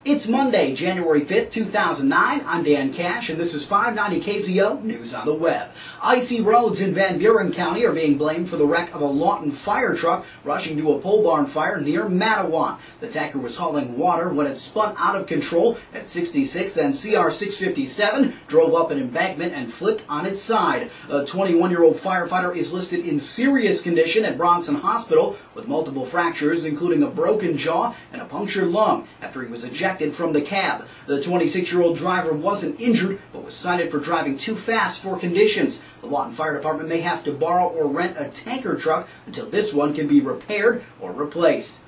It's Monday, January 5th, 2009. I'm Dan Cash, and this is 590 KZO News on the Web. Icy roads in Van Buren County are being blamed for the wreck of a Lawton fire truck rushing to a pole barn fire near Matawan. The tanker was hauling water when it spun out of control at 66th and CR 657, drove up an embankment and flipped on its side. A 21-year-old firefighter is listed in serious condition at Bronson Hospital with multiple fractures, including a broken jaw and a punctured lung, after he was ejected from the cab. The 26-year-old driver wasn't injured, but was cited for driving too fast for conditions. The Lawton Fire Department may have to borrow or rent a tanker truck until this one can be repaired or replaced.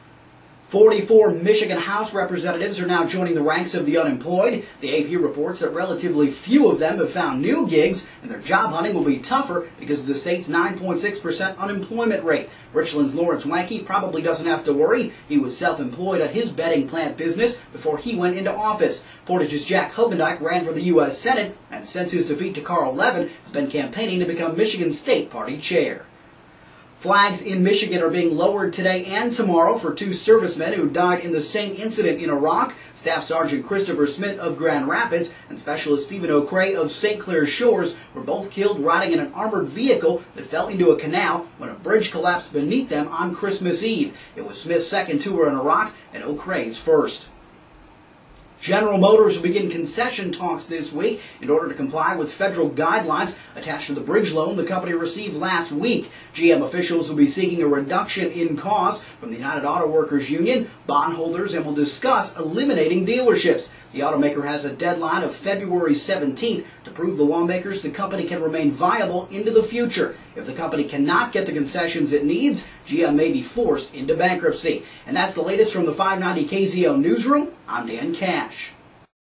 44 Michigan House representatives are now joining the ranks of the unemployed. The AP reports that relatively few of them have found new gigs, and their job hunting will be tougher because of the state's 9.6% unemployment rate. Richland's Lawrence Wanke probably doesn't have to worry. He was self-employed at his bedding plant business before he went into office. Portage's Jack Hogendijk ran for the U.S. Senate, and since his defeat to Carl Levin, has been campaigning to become Michigan State Party chair. Flags in Michigan are being lowered today and tomorrow for two servicemen who died in the same incident in Iraq. Staff Sergeant Christopher Smith of Grand Rapids and Specialist Stephen O'Cray of St. Clair Shores were both killed riding in an armored vehicle that fell into a canal when a bridge collapsed beneath them on Christmas Eve. It was Smith's second tour in Iraq and O'Cray's first. General Motors will begin concession talks this week in order to comply with federal guidelines attached to the bridge loan the company received last week. GM officials will be seeking a reduction in costs from the United Auto Workers Union, bondholders, and will discuss eliminating dealerships. The automaker has a deadline of February 17th to prove the lawmakers the company can remain viable into the future. If the company cannot get the concessions it needs, GM may be forced into bankruptcy. And that's the latest from the 590 KZO Newsroom. I'm Dan Cash.